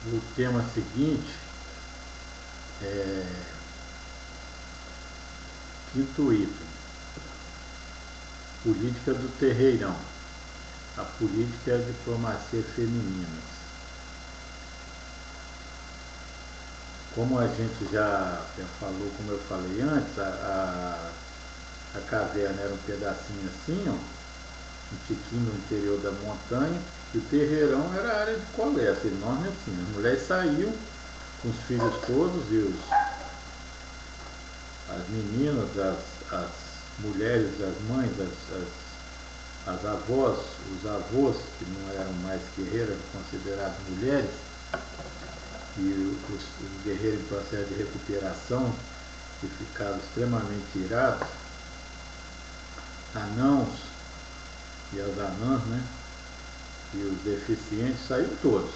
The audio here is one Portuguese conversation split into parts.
o tema seguinte é quinto item, política do terreirão, a política e a diplomacia femininas. Como a gente já falou, como eu falei antes, a caverna era um pedacinho assim, ó, um tiquinho no interior da montanha, e o terreirão era a área de coleta, enorme assim. As mulheres saíam com os filhos todos e as meninas, as mulheres, as mães, as avós, os avós, que não eram mais guerreiros, eram considerados mulheres, e os guerreiros em processo de recuperação, que ficaram extremamente irados, anãos e as anãs, né? E os deficientes saíram todos,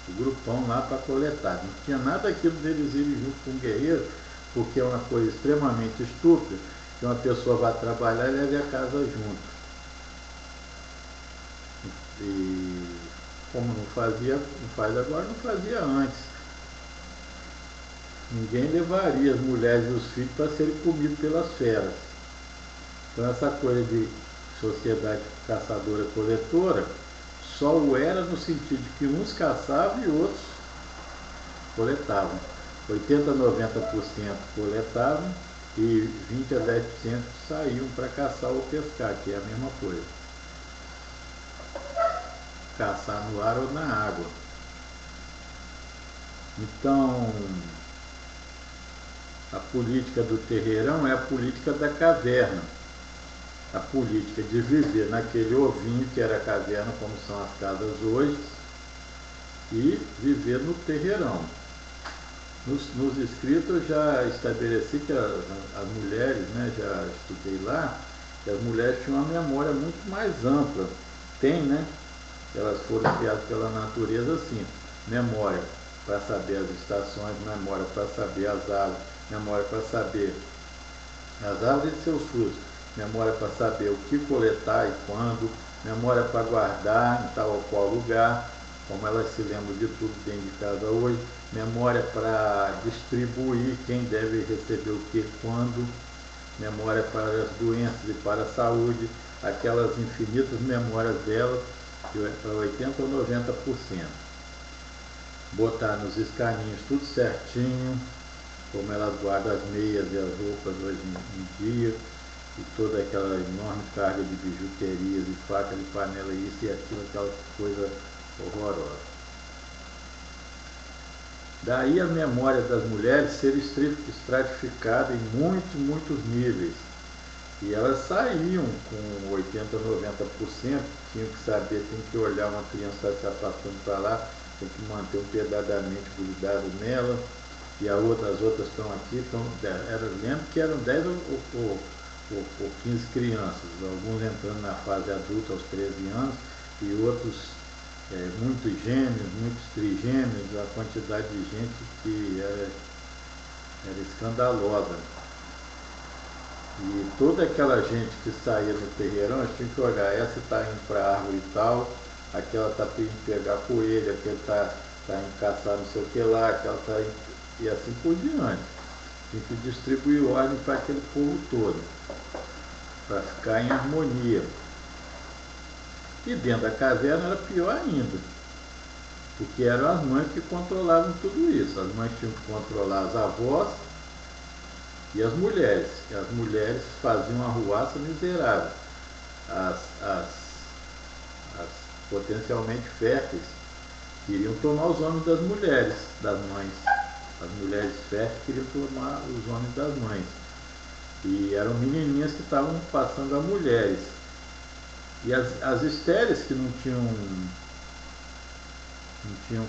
o grupão lá para coletar. Não tinha nada aquilo deles irem junto com o guerreiro, porque é uma coisa extremamente estúpida, que uma pessoa vai trabalhar e leve a casa junto. E como não fazia, não faz agora, não fazia antes. Ninguém levaria as mulheres e os filhos para serem comidos pelas feras. Então essa coisa de sociedade caçadora-coletora só o era no sentido de que uns caçavam e outros coletavam. 80 a 90% coletavam e 20 a 10% saíam para caçar ou pescar, que é a mesma coisa. Caçar no ar ou na água. Então, a política do terreirão é a política da caverna. A política de viver naquele ovinho que era a caverna, como são as casas hoje, e viver no terreirão. Nos escritos eu já estabeleci que as mulheres, né, já estudei lá, que as mulheres tinham uma memória muito mais ampla. Tem, né? Elas foram criadas pela natureza assim, memória para saber as estações, memória para saber as árvores, memória para saber as árvores e seus frutos, memória para saber o que coletar e quando, memória para guardar em tal ou qual lugar, como elas se lembram de tudo dentro de casa hoje, memória para distribuir quem deve receber o que quando, memória para as doenças e para a saúde, aquelas infinitas memórias delas, para 80 ou 90%. Botar nos escaninhos tudo certinho, como elas guardam as meias e as roupas hoje em dia, e toda aquela enorme carga de bijuterias e faca de panela, isso e aquilo, aquela coisa horrorosa. Daí a memória das mulheres ser estratificada em muitos níveis. E elas saíam com 80, 90%, tinham que saber, tem que olhar uma criança se afastando para lá, tem que manter um pedaço da mente grudado nela, e as outras estão aqui, lembro que eram 10 ou 15 crianças, alguns entrando na fase adulta aos 13 anos, e outros muitos gêmeos, muitos trigêmeos, a quantidade de gente que era escandalosa. E toda aquela gente que saía no terreirão, a gente tinha que olhar, essa está indo para a árvore e tal, aquela está indo pegar coelho, aquela está indo caçar não sei o que lá, aquela está indo, e assim por diante. Tinha que distribuir ordem para aquele povo todo, para ficar em harmonia. E dentro da caverna era pior ainda, porque eram as mães que controlavam tudo isso. As mães tinham que controlar as avós e as mulheres. E as mulheres faziam uma arruaça miserável. As potencialmente férteis queriam tomar os homens das mulheres, das mães. As mulheres férteis queriam tomar os homens das mães. E eram menininhas que estavam passando a mulheres. E as estéreis que não tinham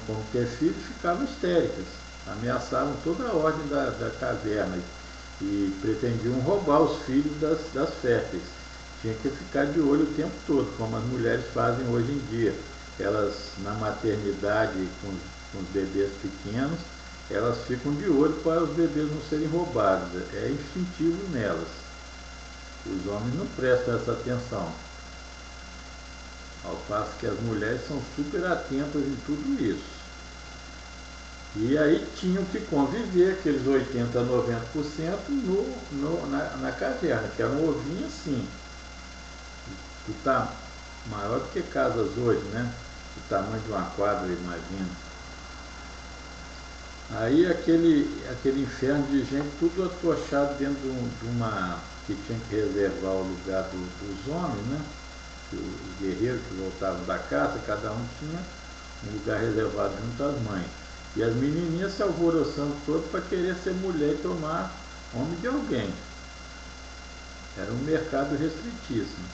como ter filhos ficavam histéricas, ameaçavam toda a ordem da caverna e pretendiam roubar os filhos das férteis. Tinha que ficar de olho o tempo todo, como as mulheres fazem hoje em dia. Elas, na maternidade, com os bebês pequenos, elas ficam de olho para os bebês não serem roubados. É instintivo nelas. Os homens não prestam essa atenção. Ao passo que as mulheres são super atentas em tudo isso. E aí tinham que conviver aqueles 80% a 90% na caverna, que era um ovinho assim, que está maior do que casas hoje, né? O tamanho de uma quadra, imagina. Aí aquele inferno de gente, tudo atochado dentro de uma, que tinha que reservar o lugar dos homens, né? Os guerreiros que voltavam da caça, cada um tinha um lugar reservado junto às mães. E as menininhas se alvoroçando todo para querer ser mulher e tomar homem de alguém. Era um mercado restritíssimo.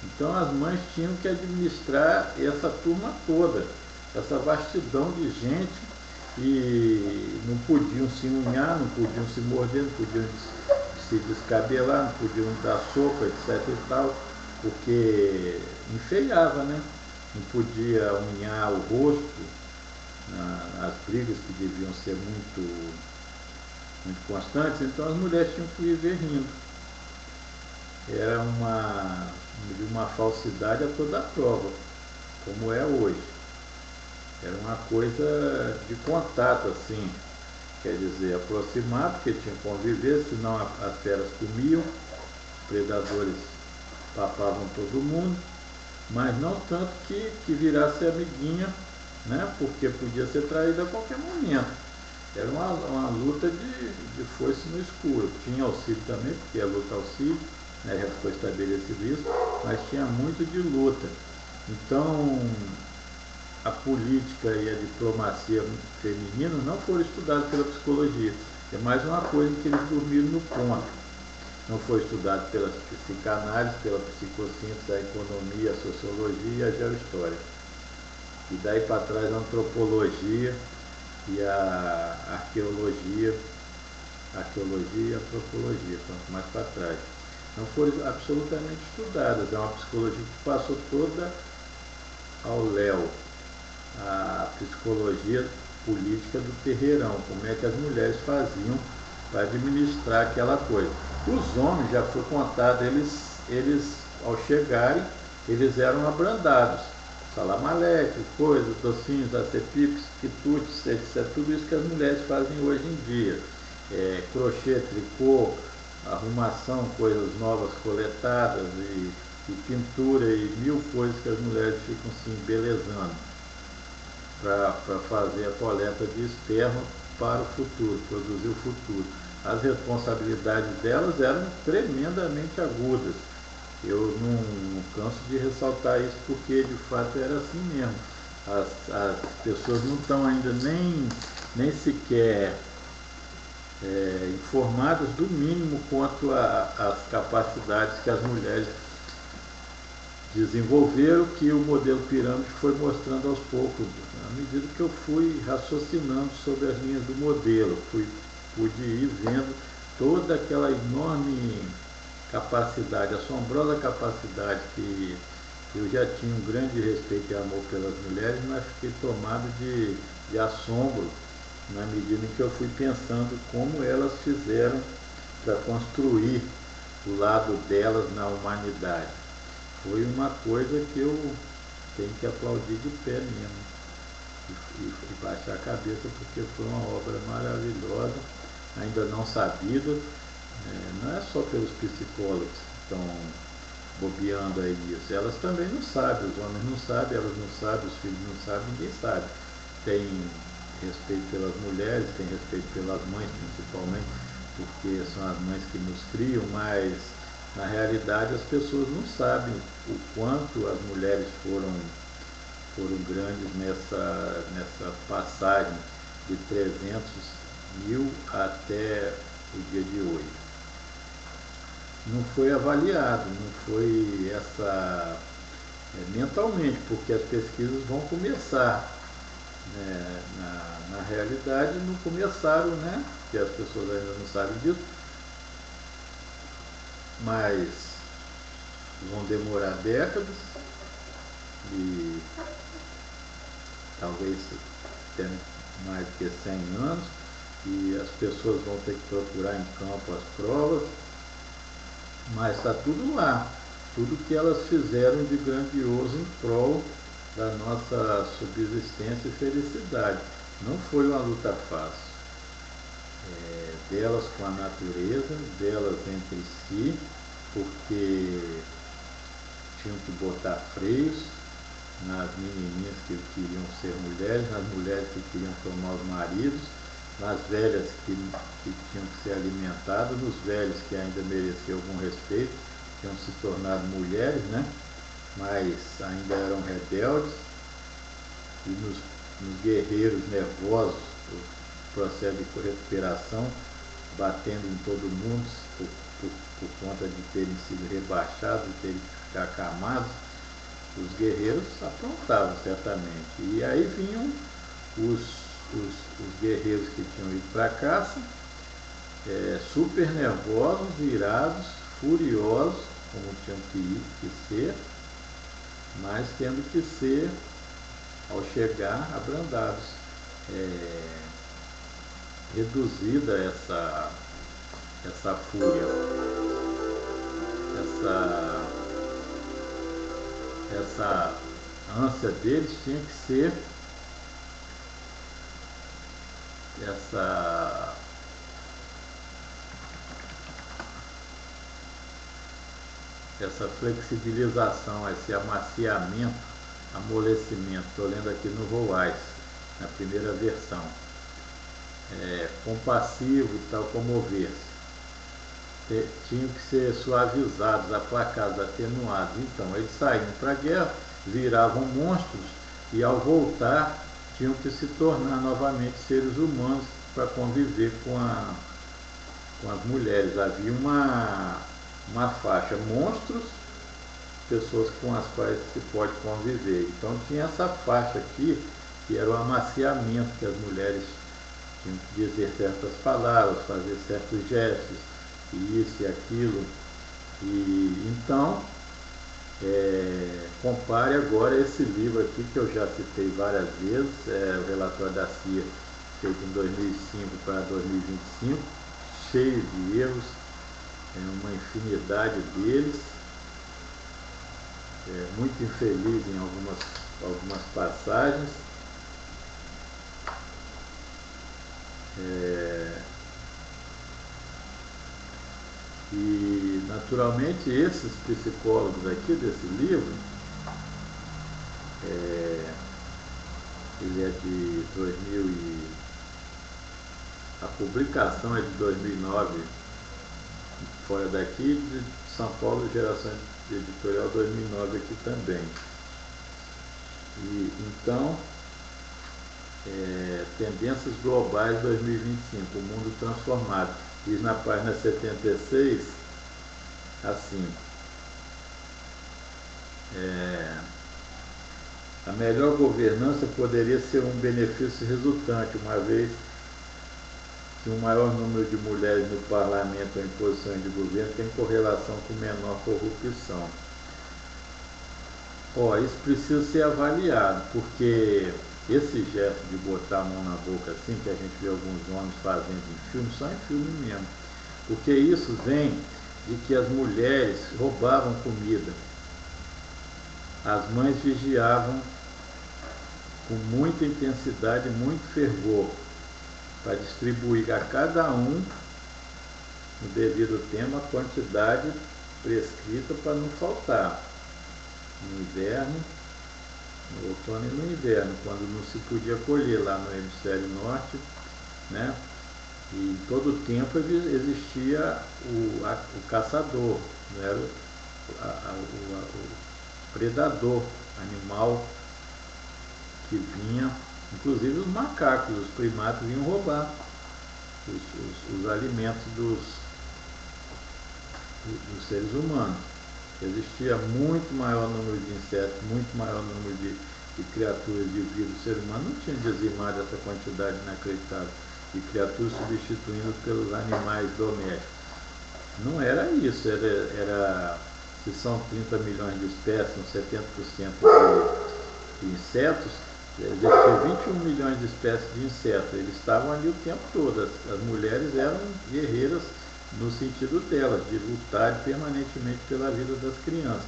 Então as mães tinham que administrar essa turma toda, essa vastidão de gente, e não podiam se unhar, não podiam se morder, não podiam se descabelar, não podiam dar sopa, etc e tal, porque enfeiava, né? Não podia unhar o rosto, as brigas que deviam ser muito constantes, então as mulheres tinham que viver rindo. Era uma falsidade a toda prova, como é hoje. Era uma coisa de contato, assim, quer dizer, aproximar, porque tinha que conviver, senão as feras comiam, os predadores papavam todo mundo, mas não tanto que virasse amiguinha, né, porque podia ser traída a qualquer momento. Era uma luta de foice no escuro. Tinha auxílio também, porque a luta auxílio, né, já foi estabelecido isso, mas tinha muito de luta. Então, a política e a diplomacia feminina não foram estudadas pela psicologia. É mais uma coisa que eles dormiram no ponto. Não foi estudado pela psicanálise, pela psicociência, a economia, a sociologia e a geohistória. E daí para trás a antropologia e a arqueologia e a antropologia, quanto mais para trás. Não foram absolutamente estudadas, é uma psicologia que passou toda ao léu. A psicologia política do terreirão, como é que as mulheres faziam para administrar aquela coisa. Os homens, já foi contado, eles ao chegarem, eles eram abrandados. Salamaleque, coisas, docinhos, acepipes, quitutes, etc. Tudo isso que as mulheres fazem hoje em dia. Crochê, tricô, arrumação, coisas novas coletadas e pintura e mil coisas que as mulheres ficam se embelezando para fazer a coleta de esperma para o futuro, produzir o futuro. As responsabilidades delas eram tremendamente agudas. Eu não canso de ressaltar isso porque de fato era assim mesmo. As pessoas não estão ainda nem sequer informadas do mínimo quanto às capacidades que as mulheres desenvolveram, que o modelo pirâmide foi mostrando aos poucos, à medida que eu fui raciocinando sobre as linhas do modelo, pude ir vendo toda aquela enorme capacidade, assombrosa capacidade que eu já tinha um grande respeito e amor pelas mulheres, mas fiquei tomado de assombro na medida em que eu fui pensando como elas fizeram para construir o lado delas na humanidade. Foi uma coisa que eu tenho que aplaudir de pé mesmo e baixar a cabeça, porque foi uma obra maravilhosa, ainda não sabida. Não é só pelos psicólogos que estão bobeando aí nisso, elas também não sabem, os homens não sabem, elas não sabem, os filhos não sabem, ninguém sabe. Tem respeito pelas mulheres, tem respeito pelas mães principalmente, porque são as mães que nos criam, mas na realidade as pessoas não sabem o quanto as mulheres foram grandes nessa passagem de 300 mil até o dia de hoje. Não foi avaliado, não foi mentalmente, porque as pesquisas vão começar. Na realidade não começaram, né? Porque as pessoas ainda não sabem disso, mas vão demorar décadas e talvez até mais do que 100 anos, e as pessoas vão ter que procurar em campo as provas, mas está tudo lá, tudo que elas fizeram de grandioso em prol da nossa subsistência e felicidade. Não foi uma luta fácil, delas com a natureza, delas entre si, porque tinham que botar freios nas menininhas que queriam ser mulheres, nas mulheres que queriam tomar os maridos, nas velhas que tinham que ser alimentadas, nos velhos que ainda mereciam algum respeito, tinham se tornado mulheres, né? Mas ainda eram rebeldes, e nos guerreiros nervosos, o processo de recuperação, batendo em todo mundo por conta de terem sido rebaixados, de terem que ficar acamados. Os guerreiros aprontavam certamente. E aí vinham os guerreiros que tinham ido para a caça, super nervosos, irados, furiosos, como tinham que ser, mas tendo que ser, ao chegar, abrandados. Reduzida essa fúria, essa ânsia deles tinha que ser essa flexibilização, esse amaciamento, amolecimento. Estou lendo aqui no Roais, na primeira versão. Compassivo e tal, comover-se. Tinham que ser suavizados, aplacados, atenuados. Então, eles saíam para a guerra, viravam monstros e, ao voltar, tinham que se tornar novamente seres humanos para conviver com as mulheres. Havia uma faixa, monstros, pessoas com as quais se pode conviver. Então, tinha essa faixa aqui, que era o amaciamento, que as mulheres tinham que dizer certas palavras, fazer certos gestos, e isso e aquilo. E então, compare agora esse livro aqui, que eu já citei várias vezes, o relatório da CIA, feito em 2005 para 2025, cheio de erros, uma infinidade deles, muito infeliz em algumas passagens. E naturalmente esses psicólogos aqui desse livro, ele é de 2000 e a publicação é de 2009, fora daqui, de São Paulo, Geração Editorial 2009 aqui também. E então, tendências globais 2025, o mundo transformado. Diz na página 76, assim: a melhor governança poderia ser um benefício resultante, uma vez que um maior número de mulheres no parlamento ou em posições de governo tem correlação com menor corrupção. Isso precisa ser avaliado, porque esse gesto de botar a mão na boca assim, que a gente vê alguns homens fazendo em filme, só em filme mesmo, porque isso vem de que as mulheres roubavam comida, as mães vigiavam com muita intensidade, muito fervor, para distribuir a cada um, no devido tempo, a quantidade prescrita para não faltar. No inverno, no outono e no inverno, quando não se podia colher lá no hemisfério norte, né? E em todo tempo existia o caçador, não era o predador animal que vinha, inclusive os macacos, os primatas vinham roubar os alimentos dos seres humanos. Existia muito maior número de insetos, muito maior número de criaturas de vida. O ser humano não tinha dizimado essa quantidade inacreditável de criaturas, substituindo pelos animais domésticos. Não era isso, se são 30 milhões de espécies, 70% de insetos, existia 21 milhões de espécies de insetos. Eles estavam ali o tempo todo. As mulheres eram guerreiras no sentido delas, de lutar permanentemente pela vida das crianças.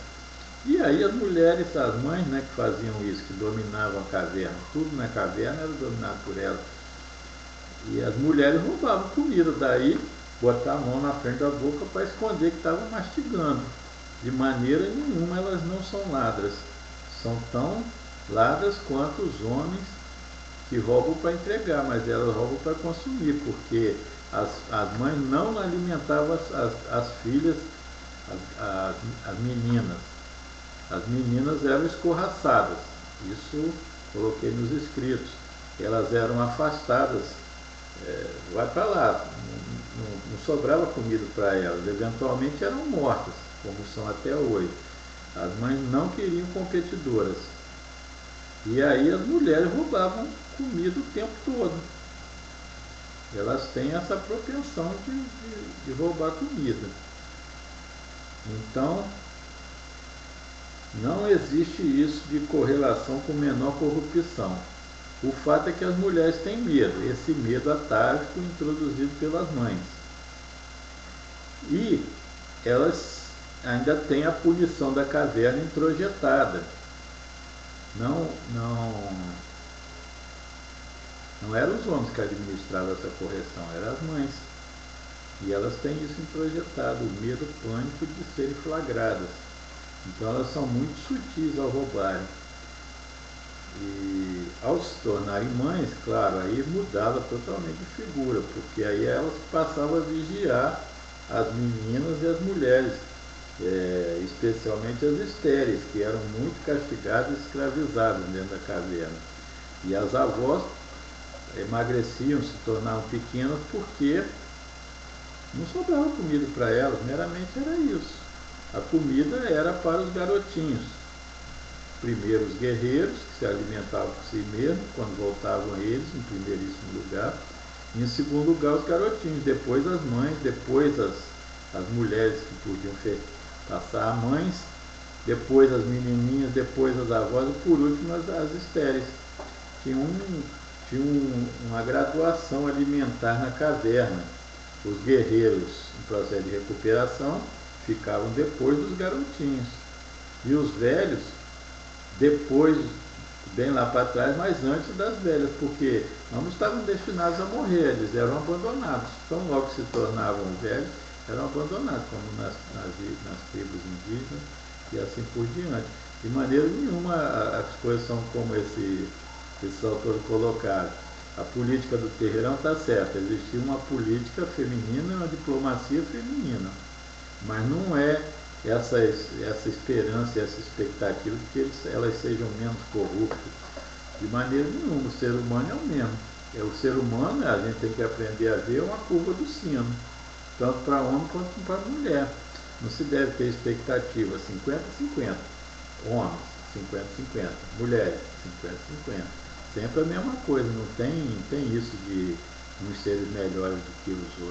E aí as mulheres, as mães, né, que faziam isso, que dominavam a caverna, tudo na caverna era dominado por elas. E as mulheres roubavam comida, daí botar a mão na frente da boca para esconder que estavam mastigando. De maneira nenhuma elas não são ladras. São tão ladras quanto os homens que roubam para entregar, mas elas roubam para consumir, porque as mães não alimentavam as filhas, as meninas. As meninas eram escorraçadas, isso coloquei nos escritos. Elas eram afastadas, vai para lá, não sobrava comida para elas, eventualmente eram mortas, como são até hoje. As mães não queriam competidoras. E aí as mulheres roubavam comida o tempo todo. Elas têm essa propensão de roubar comida. Então, não existe isso de correlação com menor corrupção. O fato é que as mulheres têm medo, esse medo atávico introduzido pelas mães. E elas ainda têm a punição da caverna introjetada. Não eram os homens que administravam essa correção, eram as mães. E elas têm isso introjetado, o medo, o pânico de serem flagradas. Então elas são muito sutis ao roubarem. E ao se tornarem mães, claro, aí mudava totalmente de figura, porque aí elas passavam a vigiar as meninas e as mulheres, especialmente as estéreis, que eram muito castigadas e escravizadas dentro da caverna. E as avós emagreciam, se tornavam pequenas, porque não sobrava comida para elas, meramente era isso. A comida era para os garotinhos. Primeiro os guerreiros, que se alimentavam por si mesmos, quando voltavam eles, em primeiríssimo lugar. E em segundo lugar os garotinhos, depois as mães, depois as mulheres que podiam passar a mães, depois as menininhas, depois as avós e por último as estéreis. Tinha uma graduação alimentar na caverna. Os guerreiros, em processo de recuperação, ficavam depois dos garotinhos. E os velhos, depois, bem lá para trás, mas antes das velhas, porque ambos estavam destinados a morrer, eles eram abandonados. Tão logo que se tornavam velhos, eram abandonados, como nas tribos indígenas e assim por diante. De maneira nenhuma as coisas são como esses autores colocaram. A política do terreirão está certa, existia uma política feminina e uma diplomacia feminina, mas não é essa esperança e essa expectativa de que elas sejam menos corruptas. De maneira nenhuma, o ser humano é o mesmo. O ser humano, a gente tem que aprender a ver uma curva do sino, tanto para homem quanto para mulher. Não se deve ter expectativa 50-50. Homens, 50-50. Mulheres, 50-50. Sempre a mesma coisa, não tem isso de uns seres melhores do que os outros.